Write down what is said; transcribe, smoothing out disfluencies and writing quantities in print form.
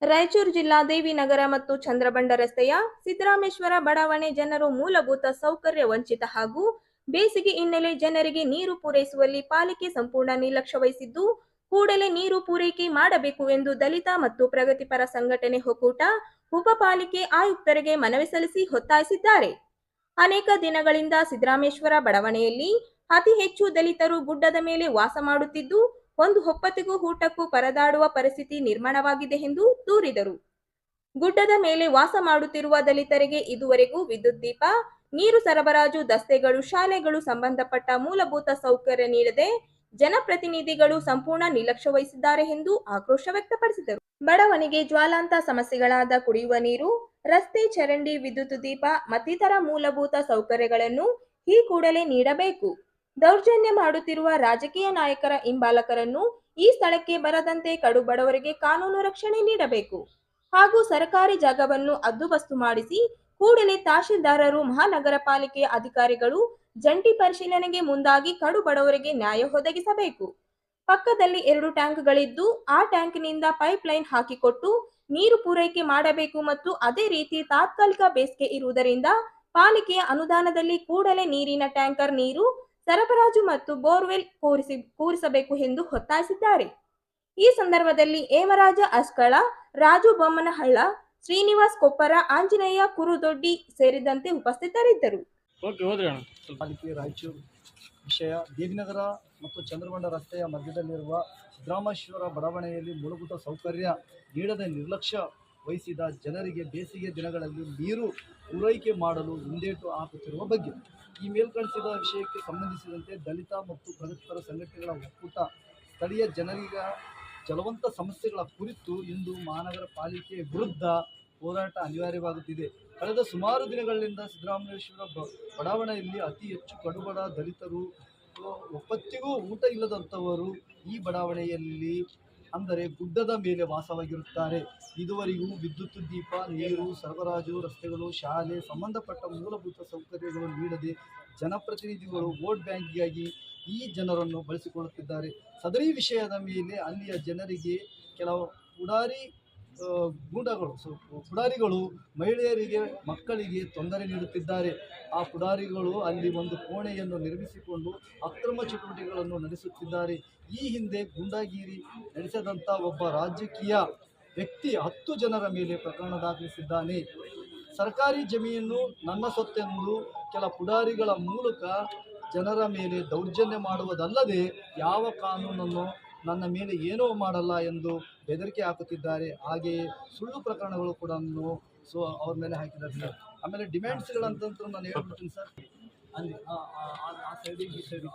ರಾಯಚೂರು ಜಿಲ್ಲಾ ದೇವಿನಗರ ಮತ್ತು ಚಂದ್ರಬಂಡ ರಸ್ತೆಯ ಸಿದ್ದರಾಮೇಶ್ವರ ಬಡಾವಣೆ ಜನರು ಮೂಲಭೂತ ಸೌಕರ್ಯ ವಂಚಿತ ಹಾಗೂ ಬೇಸಿಗೆ ಹಿನ್ನೆಲೆ ಜನರಿಗೆ ನೀರು ಪೂರೈಸುವಲ್ಲಿ ಪಾಲಿಕೆ ಸಂಪೂರ್ಣ ನಿರ್ಲಕ್ಷ್ಯ ವಹಿಸಿದ್ದು, ಕೂಡಲೇ ನೀರು ಪೂರೈಕೆ ಮಾಡಬೇಕು ಎಂದು ದಲಿತ ಮತ್ತು ಪ್ರಗತಿಪರ ಸಂಘಟನೆ ಒಕ್ಕೂಟ ಉಪಪಾಲಿಕೆ ಆಯುಕ್ತರಿಗೆ ಮನವಿ ಸಲ್ಲಿಸಿ ಒತ್ತಾಯಿಸಿದ್ದಾರೆ. ಅನೇಕ ದಿನಗಳಿಂದ ಸಿದ್ದರಾಮೇಶ್ವರ ಬಡಾವಣೆಯಲ್ಲಿ ಅತಿ ಹೆಚ್ಚು ದಲಿತರು ಗುಡ್ಡದ ಮೇಲೆ ವಾಸ ಮಾಡುತ್ತಿದ್ದು, ಒಂದು ಹೊಪ್ಪತ್ತಿಗೂ ಊಟಕ್ಕೂ ಪರದಾಡುವ ಪರಿಸ್ಥಿತಿ ನಿರ್ಮಾಣವಾಗಿದೆ ಎಂದು ದೂರಿದರು. ಗುಡ್ಡದ ಮೇಲೆ ವಾಸ ಮಾಡುತ್ತಿರುವ ದಲಿತರಿಗೆ ಇದುವರೆಗೂ ವಿದ್ಯುತ್ ದೀಪ, ನೀರು ಸರಬರಾಜು, ದಸ್ತೆಗಳು, ಶಾಲೆಗಳು ಸಂಬಂಧಪಟ್ಟ ಮೂಲಭೂತ ಸೌಕರ್ಯ ನೀಡದೆ ಜನಪ್ರತಿನಿಧಿಗಳು ಸಂಪೂರ್ಣ ನಿರ್ಲಕ್ಷ್ಯ ವಹಿಸಿದ್ದಾರೆ ಎಂದು ಆಕ್ರೋಶ ವ್ಯಕ್ತಪಡಿಸಿದರು. ಬಡವನಿಗೆ ಜ್ವಾಲಾಂತ ಸಮಸ್ಯೆಗಳಾದ ಕುಡಿಯುವ ನೀರು, ರಸ್ತೆ, ಚರಂಡಿ, ವಿದ್ಯುತ್ ದೀಪ ಮತ್ತಿತರ ಮೂಲಭೂತ ಸೌಕರ್ಯಗಳನ್ನು ಈ ಕೂಡಲೇ ನೀಡಬೇಕು. ದೌರ್ಜನ್ಯ ಮಾಡುತ್ತಿರುವ ರಾಜಕೀಯ ನಾಯಕರ ಹಿಂಬಾಲಕರನ್ನು ಈ ಸ್ಥಳಕ್ಕೆ ಬರದಂತೆ ಕಡು ಬಡವರಿಗೆ ಕಾನೂನು ರಕ್ಷಣೆ ನೀಡಬೇಕು ಹಾಗೂ ಸರ್ಕಾರಿ ಜಾಗವನ್ನು ಹದ್ದುಬಸ್ತು ಮಾಡಿಸಿ ಕೂಡಲೇ ತಹಶೀಲ್ದಾರರು, ಮಹಾನಗರ ಪಾಲಿಕೆಯ ಅಧಿಕಾರಿಗಳು ಜಂಟಿ ಪರಿಶೀಲನೆಗೆ ಮುಂದಾಗಿ ಕಡು ಬಡವರಿಗೆ ನ್ಯಾಯ ಒದಗಿಸಬೇಕು. ಪಕ್ಕದಲ್ಲಿ 2 ಟ್ಯಾಂಕ್ಗಳಿದ್ದು ಆ ಟ್ಯಾಂಕ್ನಿಂದ ಪೈಪ್ ಲೈನ್ ಹಾಕಿಕೊಟ್ಟು ನೀರು ಪೂರೈಕೆ ಮಾಡಬೇಕು ಮತ್ತು ಅದೇ ರೀತಿ ತಾತ್ಕಾಲಿಕ ಬೇಸಿಗೆ ಇರುವುದರಿಂದ ಪಾಲಿಕೆಯ ಅನುದಾನದಲ್ಲಿ ಕೂಡಲೇ ನೀರಿನ ಟ್ಯಾಂಕರ್ ನೀರು ಸರಬರಾಜು ಮತ್ತು ಬೋರ್ವೆಲ್ ಕೂರಿಸಬೇಕು ಎಂದು ಒತ್ತಾಯಿಸಿದ್ದಾರೆ. ಈ ಸಂದರ್ಭದಲ್ಲಿ ಹೇಮರಾಜ ಅಸ್ಕಳ, ರಾಜು ಬೊಮ್ಮನಹಳ್ಳ, ಶ್ರೀನಿವಾಸ್ ಕೊಪ್ಪರ, ಆಂಜನೇಯ ಕುರುದೊಡ್ಡಿ ಸೇರಿದಂತೆ ಉಪಸ್ಥಿತರಿದ್ದರು. ಪಾಲಿಕೆ ರಾಯಚೂರು ವಿಷಯ ದೇವಿನಗರ ಮತ್ತು ಚಂದ್ರಬಂಡ ರಸ್ತೆಯ ಮಧ್ಯದಲ್ಲಿರುವ ಸಿದ್ದರಾಮೇಶ್ವರ ಬಡಾವಣೆಯಲ್ಲಿ ಮೂಲಭೂತ ಸೌಕರ್ಯ ನೀಡದೆ ನಿರ್ಲಕ್ಷ್ಯ ವಹಿಸಿದ ಜನರಿಗೆ ಬೇಸಿಗೆ ದಿನಗಳಲ್ಲಿ ನೀರು ಪೂರೈಕೆ ಮಾಡಲು ಹಿಂದೇಟು ಹಾಕುತ್ತಿರುವ ಬಗ್ಗೆ ಈ ಮೇಲ್ಕಳಿಸಿದ ವಿಷಯಕ್ಕೆ ಸಂಬಂಧಿಸಿದಂತೆ ದಲಿತ ಮತ್ತು ಪ್ರಗತಿಪರ ಸಂಘಟನೆಗಳ ಒಕ್ಕೂಟ ಸ್ಥಳೀಯ ಜನರಿಗೆ ಜಲವಂತ ಸಮಸ್ಯೆಗಳ ಕುರಿತು ಇಂದು ಮಹಾನಗರ ಪಾಲಿಕೆ ವಿರುದ್ಧ ಹೋರಾಟ ಅನಿವಾರ್ಯವಾಗುತ್ತಿದೆ. ಕಳೆದ ಸುಮಾರು ದಿನಗಳಿಂದ ಸಿದ್ದರಾಮೇಶ್ವರ ಬಡಾವಣೆಯಲ್ಲಿ ಅತಿ ಹೆಚ್ಚು ಕಡುಬಡ ದಲಿತರು, ಒಪ್ಪತ್ತಿಗೂ ಊಟ ಇಲ್ಲದಂಥವರು ಈ ಬಡಾವಣೆಯಲ್ಲಿ ಅಂದರೆ ಗುಡ್ಡದ ಮೇಲೆ ವಾಸವಾಗಿರುತ್ತಾರೆ. ಇದುವರೆಗೂ ವಿದ್ಯುತ್ ದೀಪ, ನೀರು ಸರಬರಾಜು, ರಸ್ತೆಗಳು, ಶಾಲೆ ಸಂಬಂಧಪಟ್ಟ ಮೂಲಭೂತ ಸೌಕರ್ಯಗಳು ನೀಡದೆ ಜನಪ್ರತಿನಿಧಿಗಳು ವೋಟ್ ಬ್ಯಾಂಕ್ಗಾಗಿ ಈ ಜನರನ್ನು ಬಳಸಿಕೊಳ್ಳುತ್ತಿದ್ದಾರೆ. ಸದರಿ ವಿಷಯದ ಮೇಲೆ ಅಲ್ಲಿಯ ಜನರಿಗೆ ಕೆಲವು ಪುಡಾರಿಗಳು ಮಹಿಳೆಯರಿಗೆ, ಮಕ್ಕಳಿಗೆ ತೊಂದರೆ ನೀಡುತ್ತಿದ್ದಾರೆ. ಆ ಪುಡಾರಿಗಳು ಅಲ್ಲಿ ಒಂದು ಕೋಣೆಯನ್ನು ನಿರ್ಮಿಸಿಕೊಂಡು ಅಕ್ರಮ ಚಟುವಟಿಕೆಗಳನ್ನು ನಡೆಸುತ್ತಿದ್ದಾರೆ. ಈ ಹಿಂದೆ ಗೂಂಡಾಗಿರಿ ನಡೆಸಿದಂಥ ಒಬ್ಬ ರಾಜಕೀಯ ವ್ಯಕ್ತಿ 10 ಜನರ ಮೇಲೆ ಪ್ರಕರಣ ದಾಖಲಿಸಿದ್ದಾನೆ. ಸರ್ಕಾರಿ ಜಮೀನು ನನ್ನ ಸೊತ್ತೆಂದು ಕೆಲ ಪುಡಾರಿಗಳ ಮೂಲಕ ಜನರ ಮೇಲೆ ದೌರ್ಜನ್ಯ ಮಾಡುವುದಲ್ಲದೆ ಯಾವ ಕಾನೂನನ್ನು ನನ್ನ ಮೇಲೆ ಏನೋ ಮಾಡಲ್ಲ ಎಂದು ಬೆದರಿಕೆ ಹಾಕುತ್ತಿದ್ದಾರೆ. ಹಾಗೆಯೇ ಸುಳ್ಳು ಪ್ರಕರಣಗಳು ಕೂಡ ಅವ್ರ ಮೇಲೆ ಹಾಕಿದ್ದಾರೆ. ಆಮೇಲೆ ಡಿಮ್ಯಾಂಡ್ಸ್ಗಳಂತಂತೂ ನಾನು ಹೇಳ್ಬಿಡ್ತೀನಿ ಸರ್, ಅಲ್ಲಿ ಆ ಸೈಡಿಗೆ ಈ ಸೈಡಿಗೆ